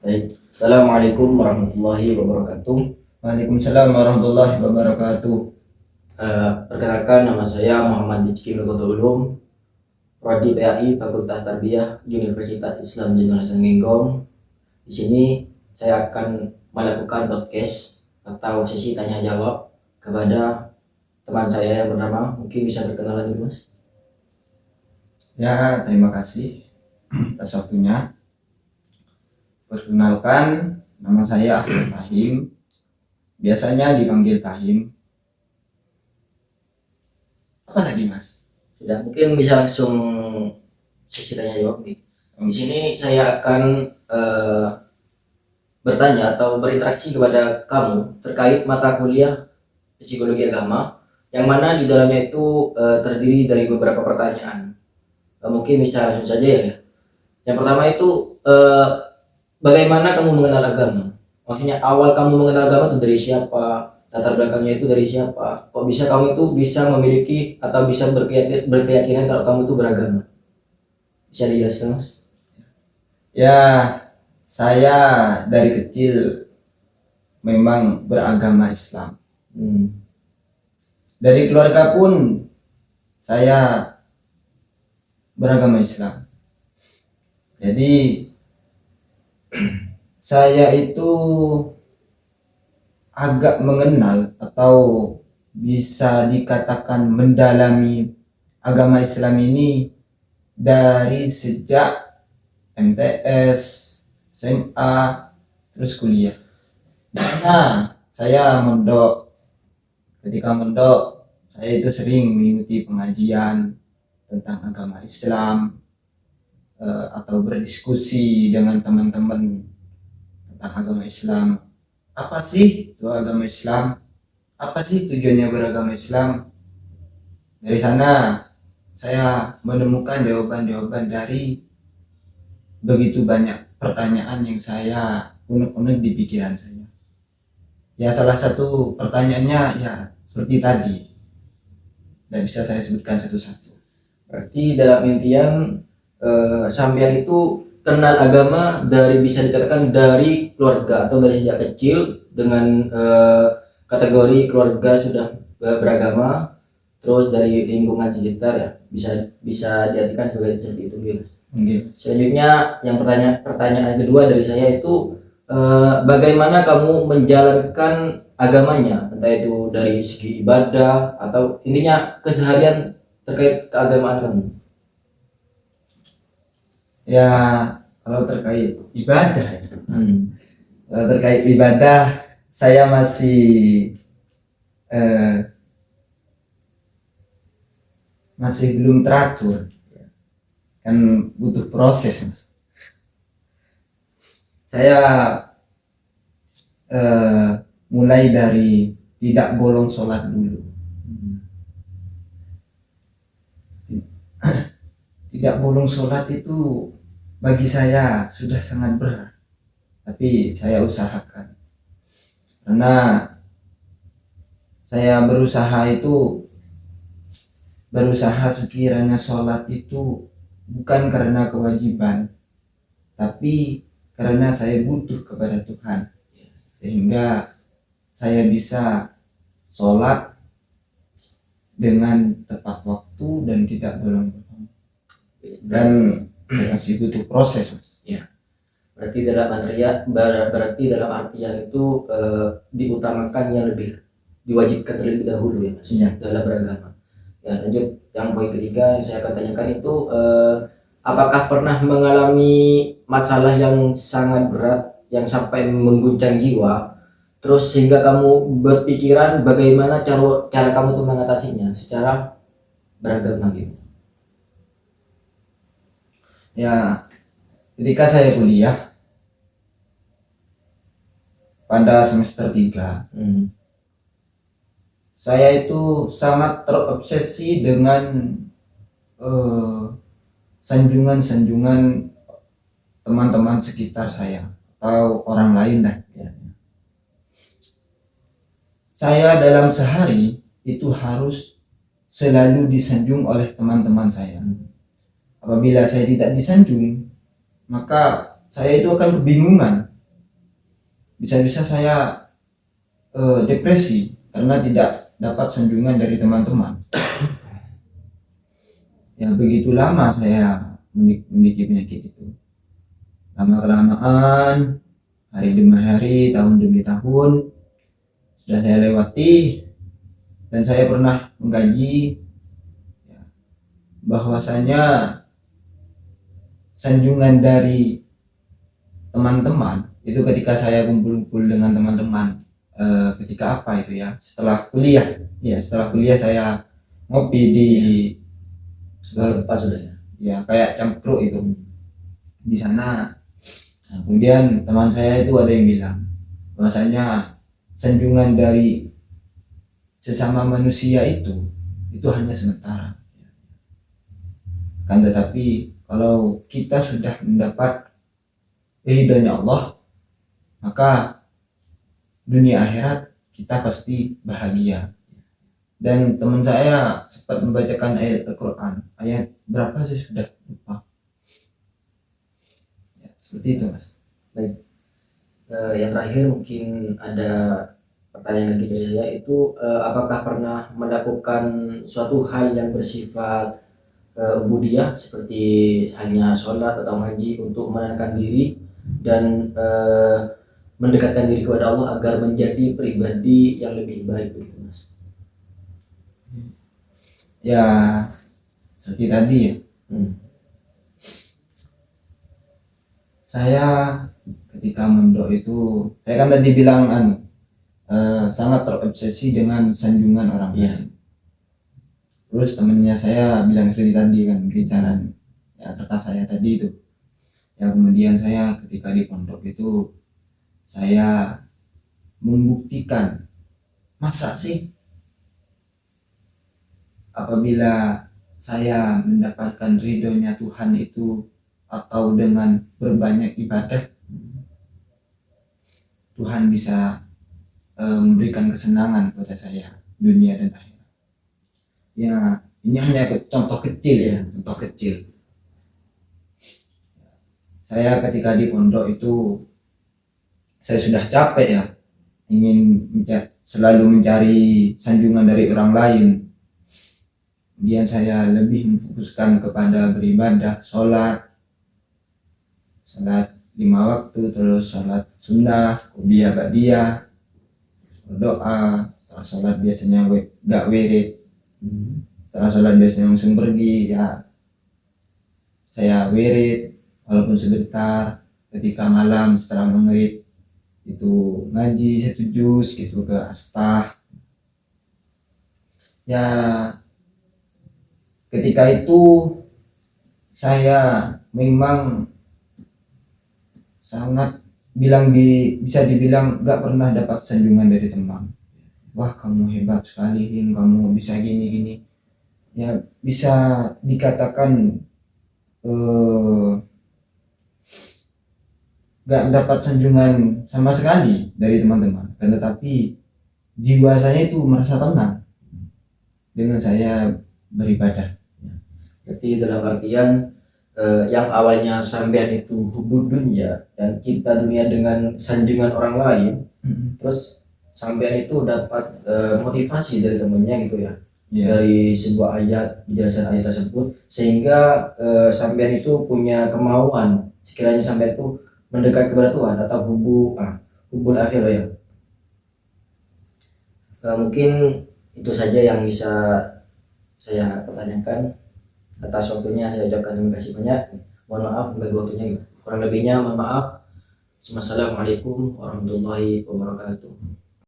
Baik, Assalamualaikum warahmatullahi wabarakatuh. Waalaikumsalam warahmatullahi wabarakatuh. Perkenalkan, nama saya Muhammad Rizky Nukotul Ulum, Prodi PAI Fakultas Tarbiyah Universitas Islam Zainul Hasan Genggong. Di sini saya akan melakukan podcast atau sesi tanya jawab kepada teman saya yang bernama, mungkin bisa perkenalan dulu, Mas. Ya, terima kasih atas waktunya. Perkenalkan, nama saya Ahmad Fahim. Biasanya dipanggil Fahim. Apa lagi, Mas? Sudah, mungkin bisa langsung sesi tanya jawab nih. Di sini saya akan bertanya atau berinteraksi kepada kamu terkait mata kuliah psikologi agama, yang mana di dalamnya itu terdiri dari beberapa pertanyaan. Mungkin bisa langsung saja ya. Yang pertama itu bagaimana kamu mengenal agama? Maksudnya awal kamu mengenal agama itu dari siapa? Latar belakangnya itu dari siapa? Kok bisa kamu itu bisa memiliki atau bisa berkeyakinan kalau kamu itu beragama? Bisa dijelaskan, Mas? Ya, saya dari kecil memang beragama Islam. Dari keluarga pun saya beragama Islam. Jadi saya itu agak mengenal atau bisa dikatakan mendalami agama Islam ini dari sejak MTS, SMA, terus kuliah. Karena saya mondok. Ketika mondok, saya itu sering mengikuti pengajian tentang agama Islam, atau berdiskusi dengan teman-teman tentang agama Islam. Apa sih itu agama Islam? Apa sih tujuannya beragama Islam? Dari sana saya menemukan jawaban-jawaban dari begitu banyak pertanyaan yang saya unek-unek di pikiran saya. Ya, salah satu pertanyaannya ya seperti tadi. Tidak bisa saya sebutkan satu-satu. Berarti dalam intian sampean itu kenal agama dari, bisa dikatakan dari keluarga atau dari sejak kecil dengan kategori keluarga sudah beragama, terus dari lingkungan sekitar ya bisa diartikan sebagai seperti itu gitu. Selanjutnya yang pertanyaan kedua dari saya itu bagaimana kamu menjalankan agamanya, entah itu dari segi ibadah atau intinya keseharian terkait keagamaan kamu. Ya, kalau terkait ibadah, kalau terkait ibadah saya masih belum teratur, kan butuh proses, Mas. Saya mulai dari tidak bolong sholat dulu. Tidak bolong sholat itu bagi saya sudah sangat berat, tapi saya usahakan. Karena saya berusaha sekiranya sholat itu bukan karena kewajiban, tapi karena saya butuh kepada Tuhan, sehingga saya bisa sholat dengan tepat waktu dan tidak bolong-bolong, dan masih butuh proses, Mas. Ya. Berarti dalam artian itu diutamakan yang lebih diwajibkan terlebih dahulu ya, maksudnya dalam beragama. Ya, lanjut yang poin ketiga yang saya akan tanyakan itu apakah pernah mengalami masalah yang sangat berat yang sampai mengguncang jiwa, terus sehingga kamu berpikiran bagaimana cara kamu tuh mengatasinya secara beragama gitu? Ya, ketika saya kuliah pada semester 3, saya itu sangat terobsesi dengan sanjungan-sanjungan teman-teman sekitar saya atau orang lain dah. Saya dalam sehari itu harus selalu disanjung oleh teman-teman saya. Apabila saya tidak disanjung, maka saya itu akan kebingungan bisa-bisa saya depresi karena tidak dapat sanjungan dari teman-teman. Ya begitu lama saya memiliki penyakit itu. Lama kelamaan, hari demi hari, tahun demi tahun sudah saya lewati, dan saya pernah mengkaji ya, bahwasanya sanjungan dari teman-teman itu ketika saya kumpul-kumpul dengan teman-teman, ketika apa itu ya, setelah kuliah. Ya setelah kuliah saya ngopi di Apa sudah ya? ya kayak cangkruk itu di sana. Nah, kemudian teman saya itu ada yang bilang bahwasanya sanjungan dari sesama manusia itu hanya sementara, kan tetapi kalau kita sudah mendapat ridhonya Allah, maka dunia akhirat kita pasti bahagia. Dan teman saya sempat membacakan ayat Al-Quran, ayat berapa sih sudah lupa ya, seperti itu mas. Baik. Yang terakhir mungkin ada pertanyaan lagi dari saya itu, apakah pernah melakukan suatu hal yang bersifat ubudiyah seperti halnya sholat atau ngaji untuk menenangkan diri dan mendekatkan diri kepada Allah agar menjadi pribadi yang lebih baik begitu mas? Ya seperti tadi ya, saya ketika mondok itu, saya kan tadi bilang sangat terobsesi dengan sanjungan orang lain. Terus temennya saya bilang seperti tadi kan, bicara ya kata saya tadi itu ya. Kemudian saya ketika di pondok itu saya membuktikan, masa sih apabila saya mendapatkan ridhonya Tuhan itu atau dengan berbanyak ibadah, Tuhan bisa memberikan kesenangan pada saya dunia dan akhirat. Ya ini hanya contoh kecil ya, contoh kecil. Saya ketika di pondok itu saya sudah capek ya, ingin selalu mencari sanjungan dari orang lain. Kemudian saya lebih memfokuskan kepada beribadah, sholat 5 waktu, terus sholat sunnah, qobliyah, ba'diyah, berdoa. Setelah sholat biasanya gak wirid, setelah sholat biasanya langsung pergi ya, saya wirid walaupun sebentar. Ketika malam setelah maghrib itu ngaji 1 juz gitu ke astah ya. Ketika itu saya memang sangat bisa dibilang gak pernah dapat sanjungan dari teman. Wah kamu hebat sekali, kamu bisa gini ya, bisa dikatakan gak dapat sanjungan sama sekali dari teman-teman, kan tetapi jiwa saya itu merasa tenang dengan saya beribadah. Jadi dalam artian yang awalnya sampean itu hubud dunia dan cinta dunia dengan sanjungan orang lain, terus sampean itu dapat motivasi dari temennya gitu ya, dari sebuah ayat, penjelasan ayat tersebut, sehingga sampean itu punya kemauan sekiranya sampean itu mendekat kepada Tuhan atau hubul akhir ya. Mungkin itu saja yang bisa saya pertanyakan. Atas waktunya saya ucapkan terima kasih banyak. Mohon maaf bagi waktunya, kurang lebihnya mohon maaf. Wassalamualaikum warahmatullahi wabarakatuh.